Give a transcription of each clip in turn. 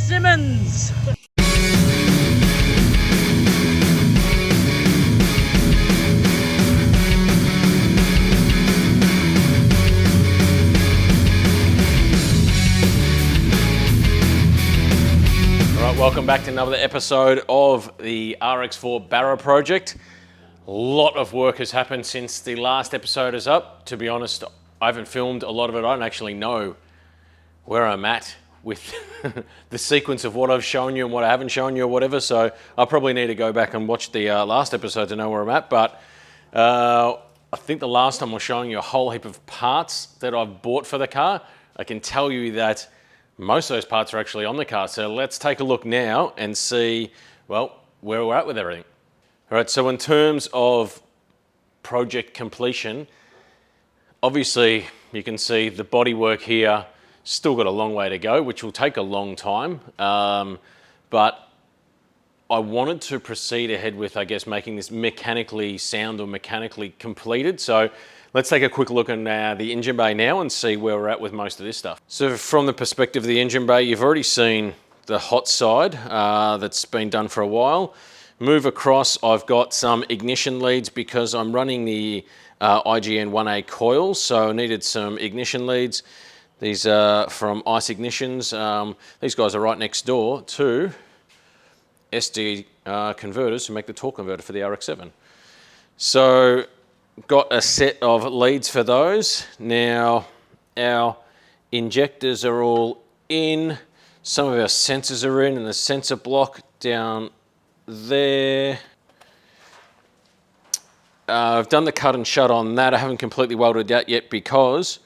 Simmons. Welcome back to another episode of the RX4 Barra project. A lot of work has happened since the last episode is up. To be honest, I haven't filmed a lot of it. I don't actually know where I'm at with the sequence of what I've shown you and what I haven't shown you or whatever. So I'll probably need to go back and watch the last episode to know where I'm at. But I think the last time I was showing you a whole heap of parts that I've bought for the car. I can tell you that most of those parts are actually on the car. So let's take a look now and see, well, where we're at with everything. All right, so in terms of project completion, obviously you can see the bodywork here still got a long way to go, which will take a long time. But I wanted to proceed ahead with, I guess, making this mechanically sound or mechanically completed. So let's take a quick look at the engine bay now and see where we're at with most of this stuff. So from the perspective of the engine bay, you've already seen the hot side that's been done for a while. Move across, I've got some ignition leads because I'm running the IGN 1A coils, so I needed some ignition leads. These are from ICE Ignitions. These guys are right next door to SD converters who make the torque converter for the RX7. So got a set of leads for those. Now our injectors are all in. Some of our sensors are in, and the sensor block down there. I've done the cut and shut on that. I haven't completely welded that yet because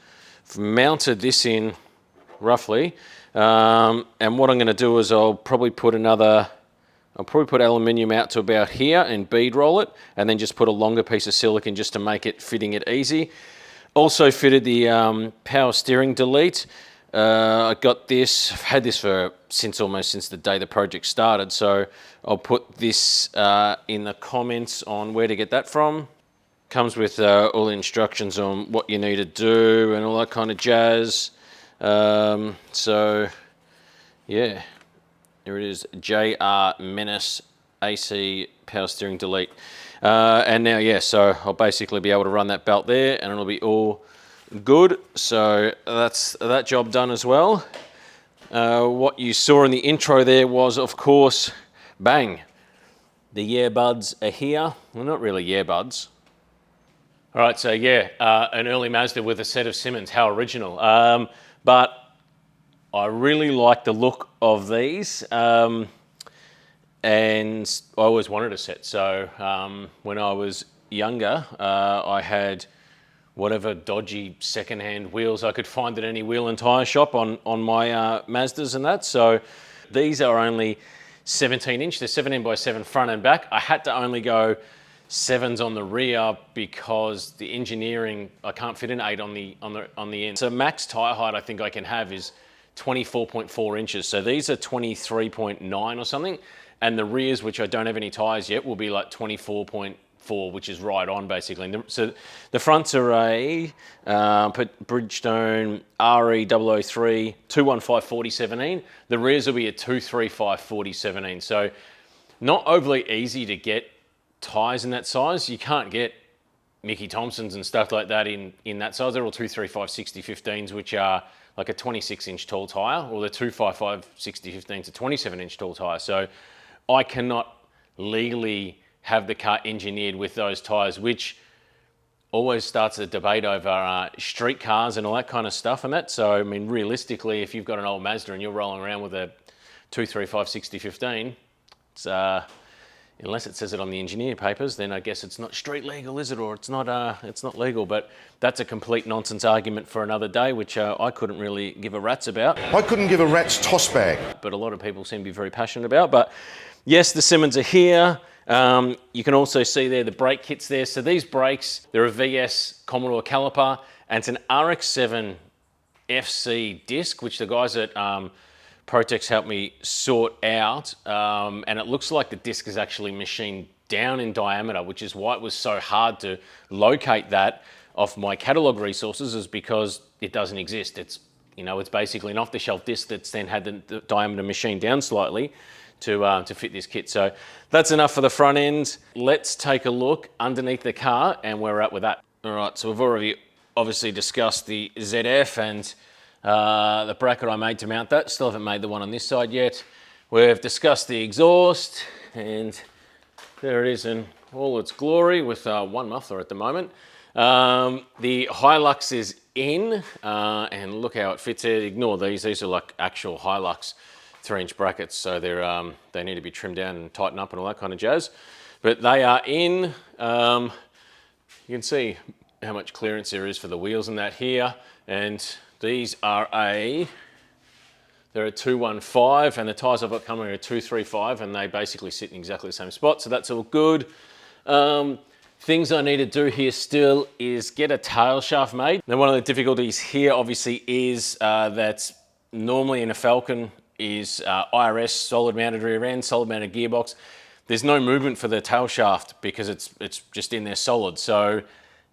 I've mounted this in roughly. And what I'm going to do is I'll probably put aluminium out to about here and bead roll it, and then just put a longer piece of silicone just to make it fitting it easy. Also fitted the power steering delete. I got this, I've had this almost since the day the project started, so I'll put this in the comments on where to get that from. Comes with all the instructions on what you need to do and all that kind of jazz. So yeah, here it is, JR Menace AC power steering delete. And now, yeah, so I'll basically be able to run that belt there and it'll be all good. So that's that job done as well. What you saw in the intro there was, of course, bang, the earbuds are here. Well, not really earbuds. All right, so yeah, an early Mazda with a set of Simmons. How original. But I really like the look of these. And I always wanted a set. So when I was younger, I had whatever dodgy secondhand wheels I could find at any wheel and tyre shop on my Mazdas and that. So these are only 17 inch. They're 17 by 7 front and back. I had to only go 7s on the rear because the engineering, I can't fit an 8 on the end. So max tyre height I think I can have is 24.4 inches. So these are 23.9 or something. And the rears, which I don't have any tyres yet, will be like 24.4, which is right on basically. And so the fronts are a Bridgestone RE003 215 4017. The rears will be a 235 4017. So not overly easy to get tyres in that size. You can't get Mickey Thompsons and stuff like that in that size. They're all 235 6015s, which are like a 26 inch tall tyre, or the 255 6015s, a 27 inch tall tyre. So I cannot legally have the car engineered with those tyres, which always starts a debate over street cars and all that kind of stuff and that. So, I mean, realistically, if you've got an old Mazda and you're rolling around with a 235 6015, it's, unless it says it on the engineer papers, then I guess it's not street legal, is it? Or it's not legal. But that's a complete nonsense argument for another day, which I couldn't really give a rat's about. I couldn't give a rat's toss bag. But a lot of people seem to be very passionate about. But yes, the Simmons are here. You can also see there the brake kits there. So these brakes, they're a VS Commodore caliper, and it's an RX7 FC disc, which the guys at Protex helped me sort out. And it looks like the disc is actually machined down in diameter, which is why it was so hard to locate that off my catalog resources, is because it doesn't exist. It's you know, it's basically an off-the-shelf disc that's then had the diameter machined down slightly to fit this kit. So that's enough for the front end. Let's take a look underneath the car and where we're at with that. All right, so we've already obviously discussed the ZF and the bracket I made to mount that. Still haven't made the one on this side yet. We've discussed the exhaust, and there it is in all its glory with one muffler at the moment. The Hilux is in, and look how it fits there. Ignore these. These are like actual Hilux 3-inch brackets, so they need to be trimmed down and tightened up and all that kind of jazz. But they are in. You can see how much clearance there is for the wheels and that here. And these are they're a 215, and the tyres I've got coming are a 235, and they basically sit in exactly the same spot, so that's all good. Things I need to do here still is get a tail shaft made. Now, one of the difficulties here obviously is that normally in a Falcon is IRS, solid mounted rear end, solid mounted gearbox. There's no movement for the tail shaft because it's just in there solid. So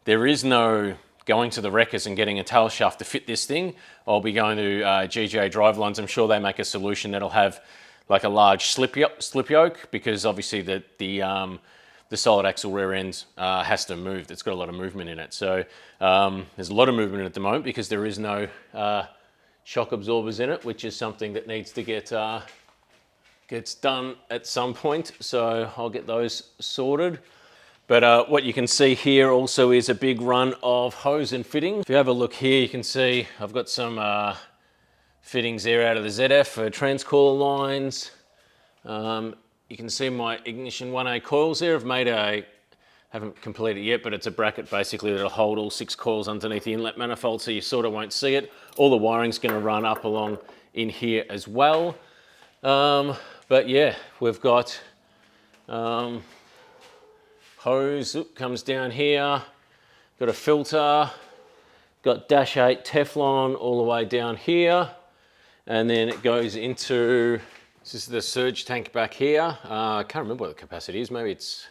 there is no going to the wreckers and getting a tail shaft to fit this thing. I'll be going to GJ Drivelines. I'm sure they make a solution that'll have like a large slip yoke, because obviously the solid axle rear end has to move. It's got a lot of movement in it. So there's a lot of movement at the moment because there is no shock absorbers in it, which is something that needs to gets done at some point. So I'll get those sorted. But what you can see here also is a big run of hose and fittings. If you have a look here, you can see I've got some fittings there out of the ZF for transcooler lines. You can see my Ignition 1A coils there. I've made haven't completed it yet, but it's a bracket basically that'll hold all 6 coils underneath the inlet manifold, so you sort of won't see it. All the wiring's gonna run up along in here as well. But yeah, we've got hose comes down here, got a filter, got Dash 8 Teflon all the way down here, and then it goes into, this is the surge tank back here. I can't remember what the capacity is, maybe it's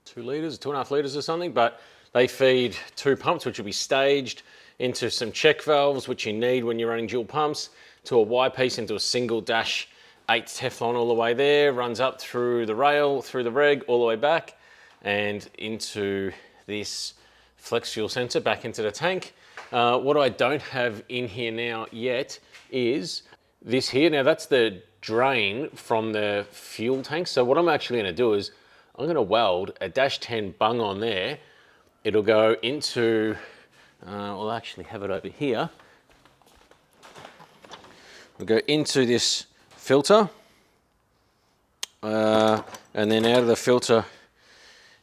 2 litres, 2.5 litres or something, but they feed 2 pumps, which will be staged into some check valves, which you need when you're running dual pumps, to a Y piece, into a single Dash 8 Teflon all the way there, runs up through the rail, through the reg, all the way back, and into this flex fuel sensor back into the tank. What I don't have in here now yet is this here. Now that's the drain from the fuel tank. So what I'm actually gonna do is I'm gonna weld a Dash 10 bung on there. It'll go into, we'll actually have it over here. We'll go into this filter, and then out of the filter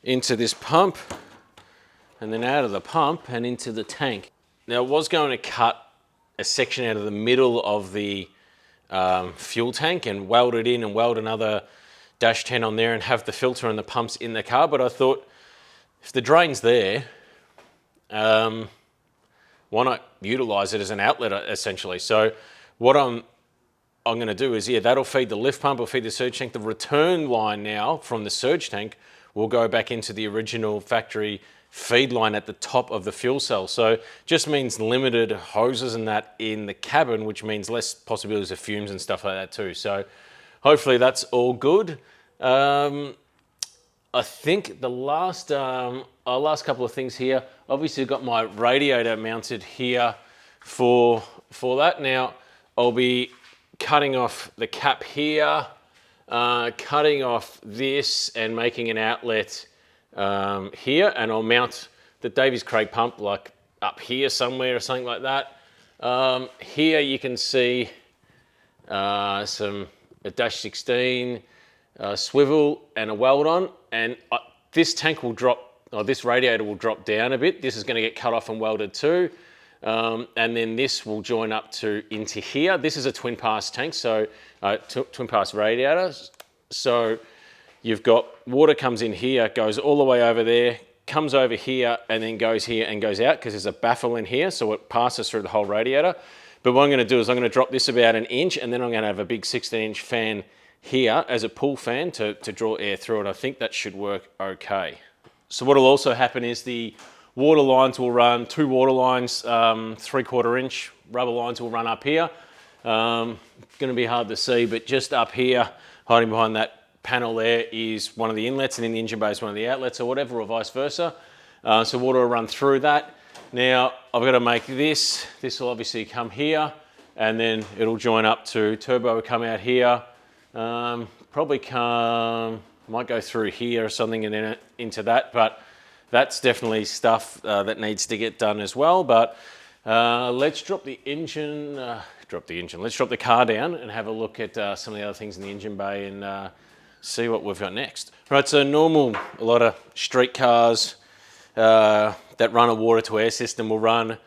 into this pump, and then out of the pump and into the tank. Now, I was going to cut a section out of the middle of the fuel tank and weld it in and weld another Dash 10 on there and have the filter and the pumps in the car, but I thought if the drain's there, why not utilize it as an outlet essentially? So what I'm going to do is, yeah, that'll feed the lift pump, will feed the surge tank. The return line now from the surge tank will go back into the original factory feed line at the top of the fuel cell. So just means limited hoses and that in the cabin, which means less possibilities of fumes and stuff like that too. So hopefully that's all good. I think the last couple of things here, obviously I've got my radiator mounted here for that. Now I'll be cutting off the cap here, cutting off this and making an outlet here, and I'll mount the Davies Craig pump like up here somewhere or something like that. Here you can see a Dash 16 swivel and a weld on, and this tank will drop, or this radiator will drop down a bit. This is going to get cut off and welded too. And then this will join up into here. This is a twin pass tank, so twin pass radiator. So you've got water comes in here, goes all the way over there, comes over here, and then goes here and goes out because there's a baffle in here, so it passes through the whole radiator. But what I'm going to do is I'm going to drop this about 1 inch, and then I'm going to have a big 16-inch fan here as a pull fan to draw air through it. I think that should work okay. So what will also happen is the water lines will run 2 water lines, 3/4 inch rubber lines will run up here. Going to be hard to see, but just up here, hiding behind that panel there is one of the inlets, and in the engine bay is one of the outlets or whatever, or vice versa. So water will run through that. Now I've got to make this. This will obviously come here, and then it'll join up to turbo will come out here. Probably might go through here or something and then into that, but that's definitely stuff that needs to get done as well. But let's drop the engine, let's drop the car down and have a look at some of the other things in the engine bay and see what we've got next. Right, so normal, a lot of street cars that run a water to air system will run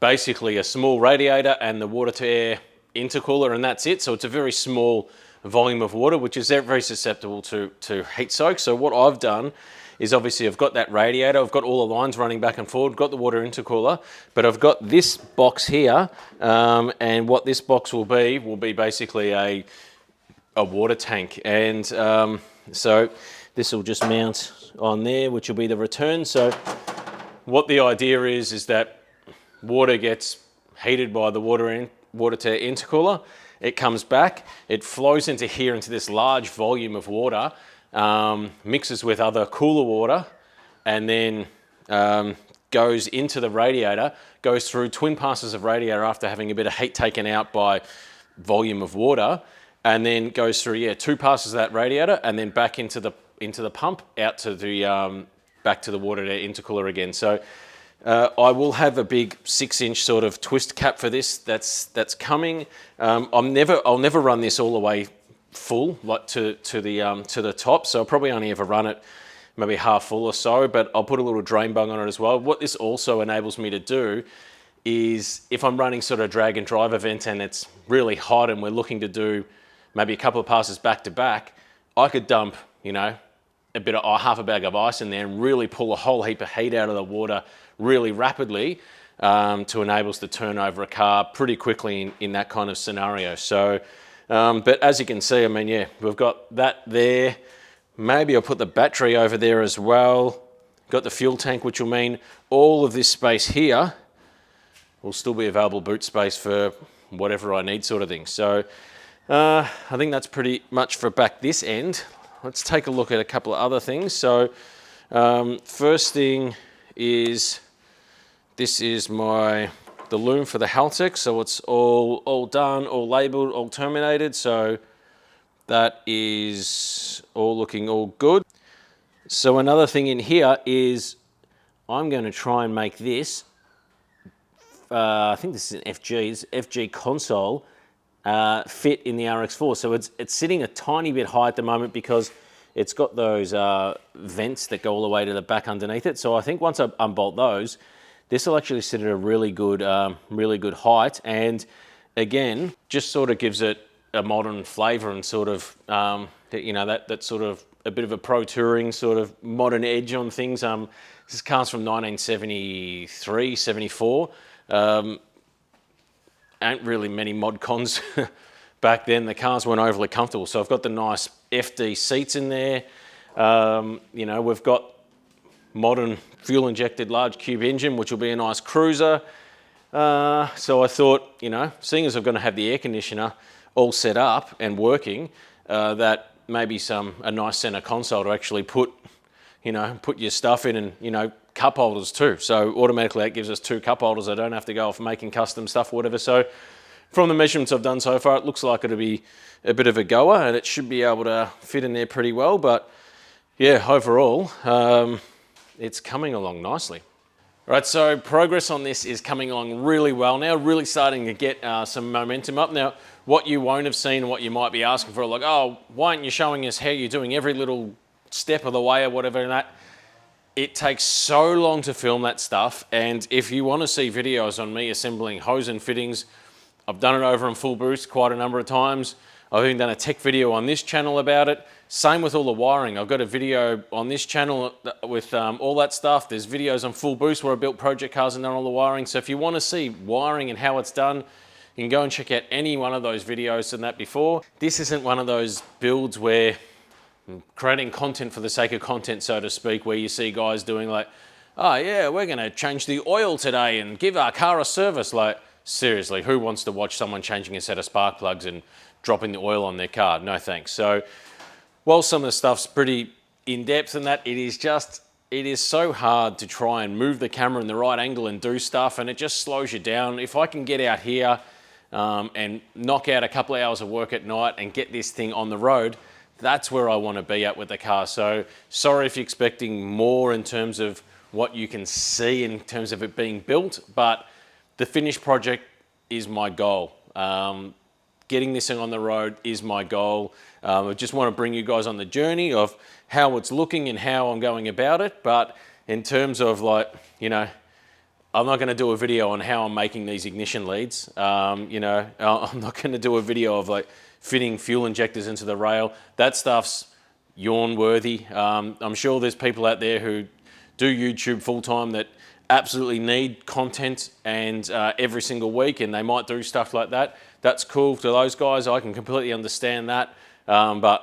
basically a small radiator and the water to air intercooler, and that's it. So it's a very small volume of water, which is very susceptible to heat soak. So what I've done is obviously I've got that radiator, I've got all the lines running back and forward, got the water intercooler, but I've got this box here, and what this box will be basically a water tank. And so this will just mount on there, which will be the return. So what the idea is that water gets heated by the water to air intercooler. It comes back, it flows into here, into this large volume of water, mixes with other cooler water, and then goes into the radiator, goes through twin passes of radiator after having a bit of heat taken out by volume of water, and then goes through, 2 passes of that radiator, and then back into the pump, out to the back to the water to air intercooler again. So I will have a big 6-inch sort of twist cap for this. That's coming. I'll never run this all the way full, like to the top. So I'll probably only ever run it maybe half full or so. But I'll put a little drain bung on it as well. What this also enables me to do is, if I'm running sort of drag and drive event and it's really hot and we're looking to do maybe a couple of passes back to back, I could dump, a bit of half a bag of ice in there and really pull a whole heap of heat out of the water really rapidly to enable us to turn over a car pretty quickly in that kind of scenario. So, but as you can see, we've got that there. Maybe I'll put the battery over there as well. Got the fuel tank, which will mean all of this space here will still be available boot space for whatever I need, sort of thing. So I think that's pretty much for back this end. Let's take a look at a couple of other things. So first thing is, this is the loom for the Haltech. So it's all done, all labeled, all terminated. So that is all looking all good. So another thing in here is I'm going to try and make this, I think this is an FG console, fit in the RX4. So it's sitting a tiny bit high at the moment because it's got those vents that go all the way to the back underneath it. So I think once I unbolt those, this will actually sit at a really good height. And again, just sort of gives it a modern flavor and sort of, that sort of a bit of a pro touring sort of modern edge on things. This car's from 1973, 74. Ain't really many mod cons back then. The cars weren't overly comfortable. So I've got the nice FD seats in there. We've got modern fuel injected large cube engine, which will be a nice cruiser. So I thought, seeing as I'm going to have the air conditioner all set up and working, that maybe a nice center console to actually put your stuff in, and cup holders too. So automatically that gives us 2 cup holders. I don't have to go off making custom stuff or whatever. So from the measurements I've done so far, it looks like it'll be a bit of a goer, and it should be able to fit in there pretty well. But yeah, overall, it's coming along nicely. All right, so progress on this is coming along really well now, really starting to get some momentum up. Now, what you won't have seen, what you might be asking for, like, oh, why aren't you showing us how you're doing every little step of the way or whatever, and that. It takes so long to film that stuff, and if you want to see videos on me assembling hose and fittings, I've done it over in full boost quite a number of times. I've even done a tech video on this channel about it. Same with all the wiring. I've got a video on this channel with all that stuff. There's videos on full boost where I built project cars and done all the wiring. So if you want to see wiring and how it's done, you can go and check out any one of those videos and that before. This isn't one of those builds where creating content for the sake of content, so to speak, where you see guys doing like, oh yeah, we're going to change the oil today and give our car a service. Like, seriously, who wants to watch someone changing a set of spark plugs and dropping the oil on their car? No thanks. So while some of the stuff's pretty in-depth and that, it is so hard to try and move the camera in the right angle and do stuff, and it just slows you down. If I can get out here and knock out a couple of hours of work at night and get this thing on the road, that's where I want to be at with the car. So sorry if you're expecting more in terms of what you can see in terms of it being built, but the finished project is my goal. Getting this thing on the road is my goal. I just want to bring you guys on the journey of how it's looking and how I'm going about it. But in terms of like, you know, I'm not going to do a video on how I'm making these ignition leads. You know, I'm not going to do a video of like fitting fuel injectors into the rail. That stuff's yawn worthy. I'm sure there's people out there who do YouTube full time that absolutely need content and every single week, and they might do stuff like that. That's cool to those guys. I can completely understand that. But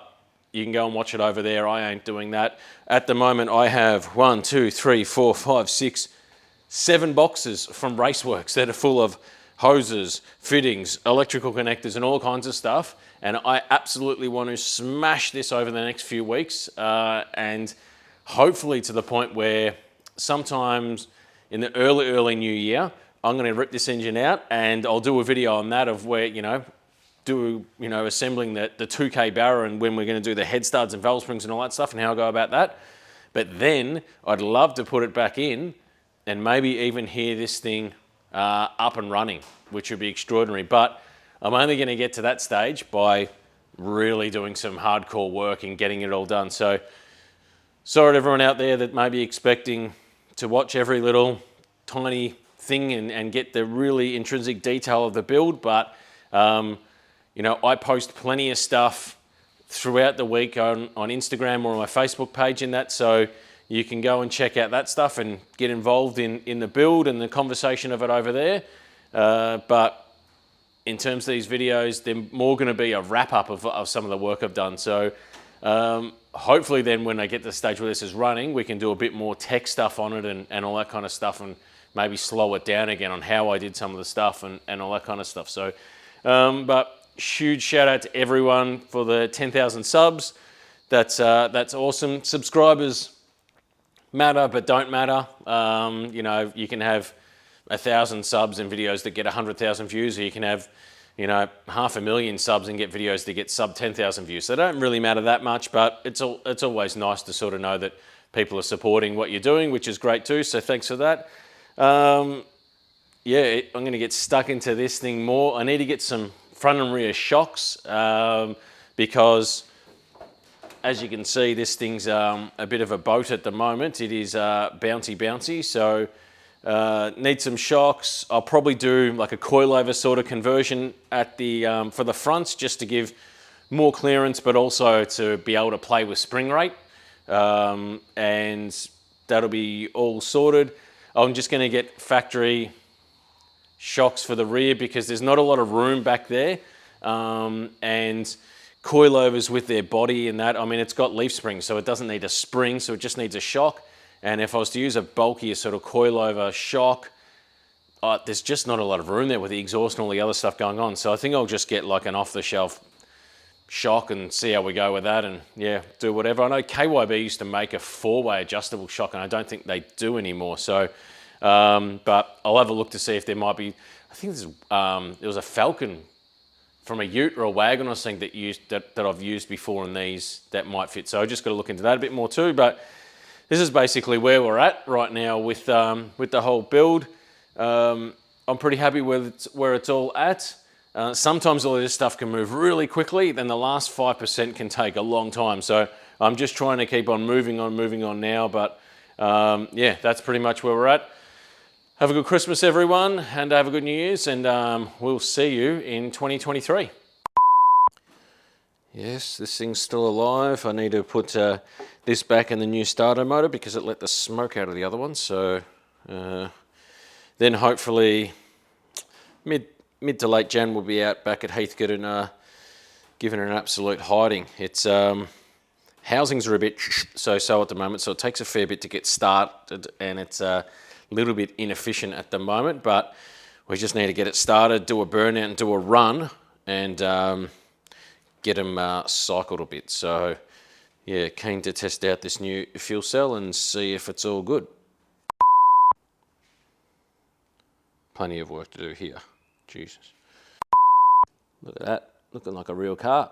you can go and watch it over there. I ain't doing that. At the moment, I have 1, 2, 3, 4, 5, 6, 7 boxes from Raceworks that are full of hoses, fittings, electrical connectors, and all kinds of stuff. And I absolutely want to smash this over the next few weeks, and hopefully to the point where sometimes in the early new year, I'm going to rip this engine out and I'll do a video on that of where, assembling the 2K Barra and when we're going to do the head studs and valve springs and all that stuff and how I go about that. But then I'd love to put it back in and maybe even hear this thing up and running, which would be extraordinary. But I'm only going to get to that stage by really doing some hardcore work and getting it all done. So sorry to everyone out there that may be expecting to watch every little tiny thing and get the really intrinsic detail of the build, but I post plenty of stuff throughout the week on Instagram or on my Facebook page in that, so you can go and check out that stuff and get involved in the build and the conversation of it over there. But in terms of these videos, they're more going to be a wrap-up of some of the work I've done. So hopefully then when I get to the stage where this is running, we can do a bit more tech stuff on it and all that kind of stuff, and maybe slow it down again on how I did some of the stuff and all that kind of stuff. So, but huge shout out to everyone for the 10,000 subs. That's awesome. Subscribers matter, but don't matter. You can have 1,000 subs and videos that get 100,000 views, or you can have 500,000 subs and get videos that get sub 10,000 views. So they don't really matter that much, but it's always nice to sort of know that people are supporting what you're doing, which is great too. So thanks for that. I'm going to get stuck into this thing more. I need to get some front and rear shocks because, as you can see, this thing's a bit of a boat at the moment. It is bouncy, so need some shocks. I'll probably do like a coilover sort of conversion at the for the fronts, just to give more clearance, but also to be able to play with spring rate, and that'll be all sorted. I'm just going to get factory shocks for the rear because there's not a lot of room back there, and coilovers with their body and that, I mean, it's got leaf springs, so it doesn't need a spring, so it just needs a shock. And if I was to use a bulkier sort of coilover shock, there's just not a lot of room there with the exhaust and all the other stuff going on. So I think I'll just get like an off-the-shelf shock and see how we go with that, and do whatever. I know KYB used to make a 4-way adjustable shock, and I don't think they do anymore. So, but I'll have a look to see if there might be. I think there was a Falcon from a Ute or a wagon or something that I've used before in these that might fit. So I just got to look into that a bit more too. But this is basically where we're at right now with the whole build. I'm pretty happy with where it's all at. Sometimes all of this stuff can move really quickly, then the last 5% can take a long time. So I'm just trying to keep on moving on now. But that's pretty much where we're at. Have a good Christmas, everyone, and have a good New Year's, and we'll see you in 2023. Yes, this thing's still alive. I need to put this back in the new starter motor because it let the smoke out of the other one. So then hopefully mid to late Jan we'll be out back at Heathcote and giving it an absolute hiding. It's housings are a bit so at the moment, so it takes a fair bit to get started, and it's a little bit inefficient at the moment, but We just need to get it started, do a burnout and do a run, and get them cycled a bit. So yeah, keen to test out this new fuel cell and see if it's all good. Plenty of work to do here. Jesus. Look at that, looking like a real car.